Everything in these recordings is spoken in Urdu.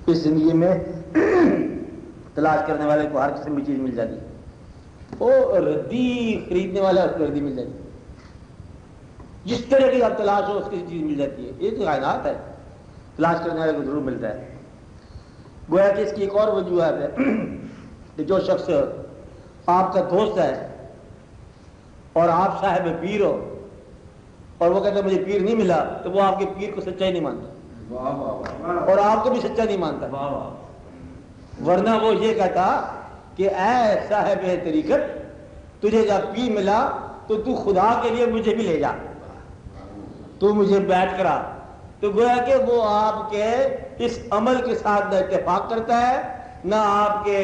اس زندگی میں تلاش کرنے والے کو ہر قسم کی چیز مل جاتی ہے، وہ ردی خریدنے والا اس کو ردی مل جاتی ہے، جس طرح کی آپ تلاش ہو اس کی چیز مل جاتی ہے. یہ تو کائنات ہے، تلاش کرنے والے کو ضرور ملتا ہے. گویا کہ اس کی ایک اور وجوہات ہے کہ جو شخص آپ کا دوست ہے اور آپ صاحب پیر ہو اور وہ کہتا ہے مجھے پیر نہیں ملا، تو وہ آپ کے پیر کو سچا ہی نہیں مانتا اور آپ کو بھی سچا نہیں مانتا. ورنہ وہ یہ کہتا کہ اے صاحب طریقت، تجھے جب پیر ملا تو تو خدا کے لیے مجھے بھی لے جا، تو مجھے بیعت کرا. تو گویا کہ وہ آپ کے اس عمل کے ساتھ نہ اتفاق کرتا ہے، نہ آپ کے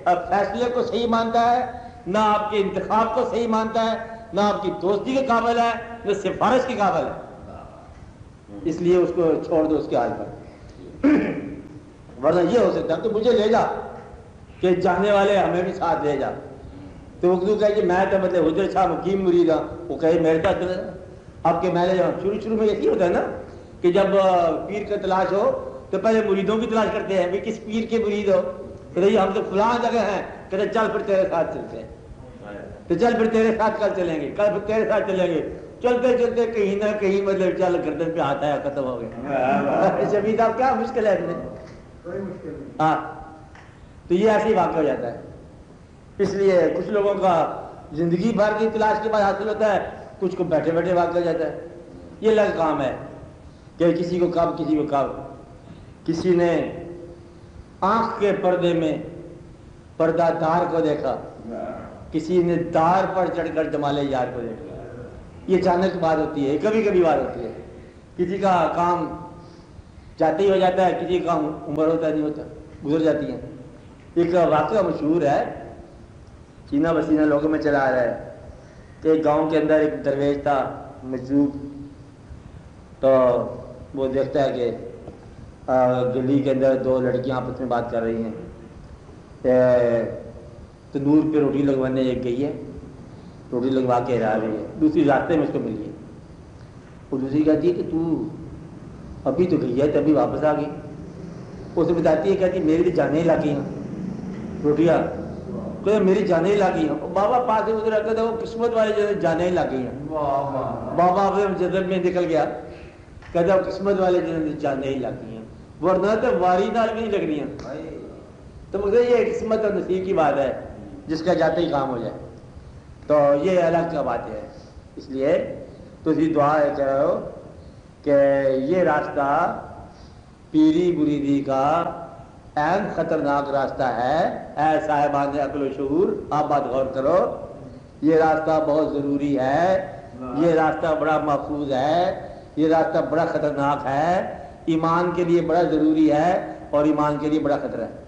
فیصلے کو صحیح مانتا ہے، نہ آپ کے انتخاب کو صحیح مانتا ہے، نہ آپ کی دوستی کے قابل ہے، نہ سفارش کے قابل ہے. اس لیے اس کو چھوڑ دو اس کے حال پر. ورنہ یہ ہو سکتا ہے تو مجھے لے جا، کہ جانے والے ہمیں بھی ساتھ لے جا. تو وہ کہے کہ میں تو مطلب حجر صاحب حکیم مرید ہوں، وہ کہے میرے ساتھ چلے جا. آپ کے میں لے جاؤں. شروع میں یہی ہوتا ہے نا کہ جب پیر کا تلاش ہو تو پہلے مریدوں کی تلاش کرتے ہیں، بھی کس پیر کے مرید ہو. کہ ہم تو فلاں جگہ ہیں، کہتے چل پھر تیرے ساتھ چلتے ہیں، تو چل پھر تیرے ساتھ کل چلیں گے، کل پھر تیرے ساتھ چلیں گے. چلتے چلتے کہیں نہ کہیں مطلب چل گردن پہ آتا ہے، ختم ہو گیا. شبیر صاحب کیا مشکل ہے ہاں. تو یہ ایسے ہی واقع ہو جاتا ہے. اس لیے کچھ لوگوں کا زندگی بھر کی تلاش کے بعد حاصل ہوتا ہے، کچھ کو بیٹھے بیٹھے واقع ہو جاتا ہے. یہ الگ کام ہے کہ کسی کو کب کسی کو کب. کسی نے آنکھ کے پردے میں پردہ دار کو دیکھا، کسی نے دار پر چڑھ کر جمال یار کو دیکھا. یہ اچانک بات ہوتی ہے، کبھی کبھی بات ہوتی ہے. کسی کا کام جاتے ہی ہو جاتا ہے، کسی کا کام عمر ہوتا نہیں ہوتا، گزر جاتی ہیں. ایک واقعہ مشہور ہے، سینہ بسینہ لوگوں میں چلا آ رہا ہے کہ ایک گاؤں کے اندر ایک درویش تھا مجذوب. تو وہ دیکھتا ہے کہ گلی کے اندر دو لڑکیاں آپس میں بات کر رہی ہیں. تندور پہ روٹی لگوانے ایک گئی ہے، روٹی لگوا کے لا رہی ہے. دوسری راستے میں اس کو ملی ہے. وہ دوسری کہتی ہے کہ تو ابھی تو گئی ہے تو ابھی واپس آ گئی. اسے بتاتی ہے، کہتی میری تو جانیں ہی لگ گئی ہیں روٹیاں، کہ میری جانیں ہی لگ گئی ہیں. بابا پاس ادھر رکھتا تھا، وہ قسمت والے جو جانیں ہی لگ گئی ہیں. بابا جذب میں نکل گیا، کہتا قسمت والے جانیں ہی لگ گئی ہیں، ورنہ تو واری نال بھی نہیں لگ رہی ہیں. تو مگر یہ قسمت اور نصیب کی بات ہے، جس کا جاتے ہی کام ہو جائے. تو یہ الگ کا بات ہے. اس لیے تھی دعا ہے کہہ رہے ہو کہ یہ راستہ پیری مریدی کا اہم خطرناک راستہ ہے. اے صاحبان عقل و شعور، آپ بات غور کرو، یہ راستہ بہت ضروری ہے، یہ راستہ بڑا محفوظ ہے، یہ راستہ بڑا خطرناک ہے، ایمان کے لیے بڑا ضروری ہے اور ایمان کے لیے بڑا خطرہ ہے.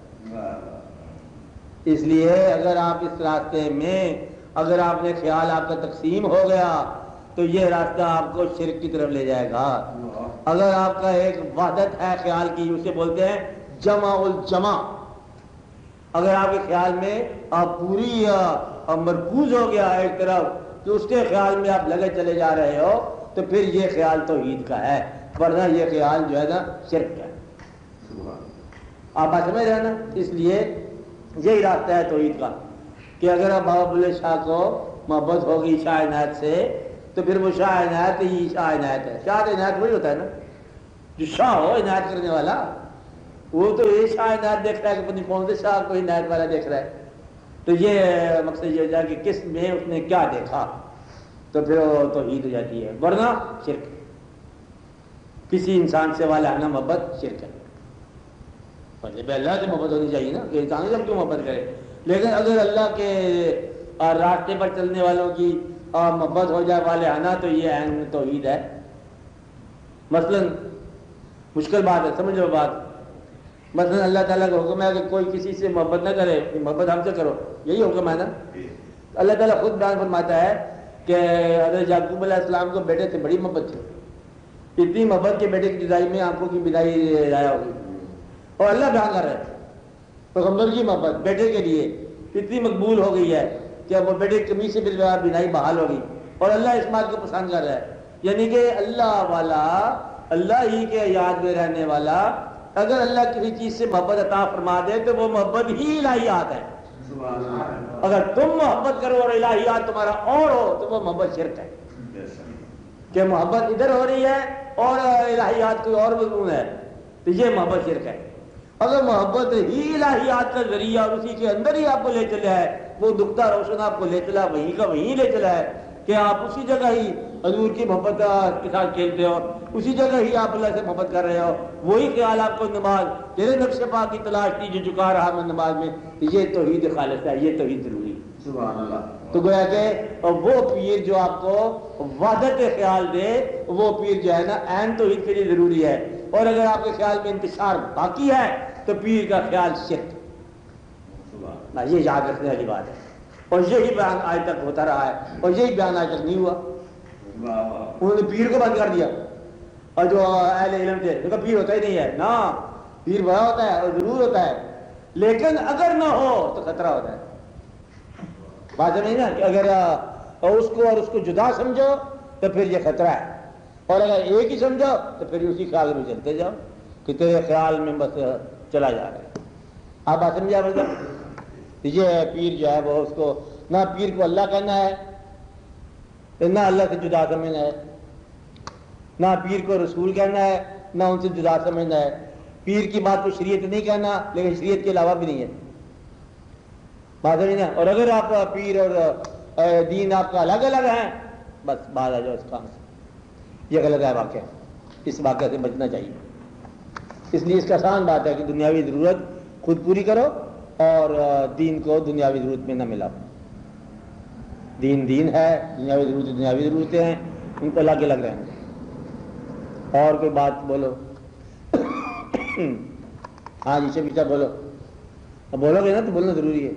اس لیے اگر آپ اس راستے میں اگر آپ نے خیال آپ کا تقسیم ہو گیا تو یہ راستہ آپ کو شرک کی طرف لے جائے گا. اگر آپ کا ایک وحدت ہے خیال کی، اسے بولتے ہیں جمع الجمع، اگر آپ کے خیال میں آپ پوری مرکوز ہو گیا ایک طرف کہ اس کے خیال میں آپ لگے چلے جا رہے ہو، تو پھر یہ خیال توحید کا ہے. ورنہ یہ خیال جو ہے نا شرک کا ہے. آپ بات سمجھ رہے ہیں نا. اس لیے یہی راستہ ہے توحید کا کہ اگر آپ بابا بلے شاہ کو محبت ہوگی شاہ عنایت سے، تو پھر وہ شاہ عنایت ہی شاہ عنایت ہے. شاہ عنایت وہی ہوتا ہے نا جو شاہ ہو عنایت کرنے والا. وہ تو یہ شاہ عنایت دیکھ رہا ہے کہ پتہ نہیں کون سے شاہ کو عنایت والا دیکھ رہا ہے. تو یہ مقصد یہ ہو جائے کہ کس میں اس نے کیا دیکھا، تو پھر وہ توحید ہو جاتی ہے. ورنہ شرک، کسی انسان سے والا محبت شرک ہے. جب اللہ سے محبت ہونی چاہیے نا کہ انسان سے کیوں محبت کرے. لیکن اگر اللہ کے راستے پر چلنے والوں کی محبت ہو جائے والہانہ، تو یہ عین توحید ہے. مثلا مشکل بات ہے، سمجھو بات. مثلا اللہ تعالیٰ کا حکم ہے کہ کوئی کسی سے محبت نہ کرے، محبت ہم سے کرو، یہی حکم ہے نا. اللہ تعالیٰ خود بیان فرماتا ہے کہ حضرت یعقوب علیہ السلام کو بیٹے سے بڑی محبت تھی. اتنی محبت کے بیٹے کی جدائی میں آنکھوں کی بدائی ضائع ہوگی. اور اللہ بیان کر رہا ہے پیغمبر کی محبت بیٹے کے لیے اتنی مقبول ہو گئی ہے کہ وہ بیٹے کی کمی سے بینائی بحال ہوگی. اور اللہ اس بات کو پسند کر رہا ہے، یعنی کہ اللہ والا، اللہ ہی کے یاد میں رہنے والا اگر اللہ کسی چیز سے محبت عطا فرما دے تو وہ محبت ہی الہیات ہے. اگر تم محبت کرو اور الہیات تمہارا اور ہو تو وہ محبت شرک ہے. کہ محبت ادھر ہو رہی ہے اور الہیات کوئی اور مضمون ہے تو یہ محبت شرک ہے. اگر محبت ہی الہیات کا ذریعہ اور اسی کے اندر ہی آپ کو لے چلا ہے، وہ نقطہ روشن آپ کو لے چلا وہیں کا وہیں لے چلا ہے کہ آپ اسی جگہ ہی حضور کی محبت کے ساتھ کھیلتے ہو، اسی جگہ ہی آپ اللہ سے محبت کر رہے ہو، وہی خیال آپ کو نماز تیرے نقش پاک کی تلاش تھی جو جھکا رہا میں نماز میں، یہ توحید خالص ہے، یہ توحید ضروری ہے. سبحان اللہ. تو گویا کہ وہ پیر جو آپ کو وحدت خیال دے وہ پیر جو ہے نا عین توحید کے لیے ضروری ہے. اور اگر آپ کے خیال میں انتشار باقی ہے تو پیر کا خیال شرک. یہ یاد رکھنے والی بات ہے. اور یہی بیان آج تک ہوتا رہا ہے اور یہی بیان آج تک نہیں ہوا. انہوں نے پیر کو بند کر دیا اور جو اہل علم تھے ان کا پیر ہوتا ہی نہیں ہے. نا پیر بڑا ہوتا ہے اور ضرور ہوتا ہے لیکن اگر نہ ہو تو خطرہ ہوتا ہے. بات نہیں نا کہ اگر اس کو جدا سمجھو تو پھر یہ خطرہ ہے اور اگر ایک ہی سمجھو تو پھر اسی خیال میں چلتے جاؤ کہ تیرے خیال میں بس چلا جا رہا ہے. آپ بات سمجھا مطلب یہ پیر جو ہے وہ اس کو نہ پیر کو اللہ کہنا ہے نہ اللہ سے جدا سمجھنا ہے، نہ پیر کو رسول کہنا ہے نہ ان سے جدا سمجھنا ہے. پیر کی بات کو شریعت نہیں کہنا لیکن شریعت کے علاوہ بھی نہیں ہے. بات نہیں نا. اور اگر آپ پیر اور دین آپ کا الگ الگ ہیں بس باہر آ جاؤ اس کام سے. یہ غلط ہے واقعہ، اس واقعہ سے بچنا چاہیے. اس لیے اس کا آسان بات ہے کہ دنیاوی ضرورت خود پوری کرو اور دین کو دنیاوی ضرورت میں نہ ملاؤ. دین دین ہے، دنیاوی ضرورت دنیاوی ضرورتیں ہیں، ان کو الگ الگ رہنا. اور کوئی بات بولو. ہاں جی سے پیچھا بولو. اب بولو گے نا تو بولنا ضروری ہے.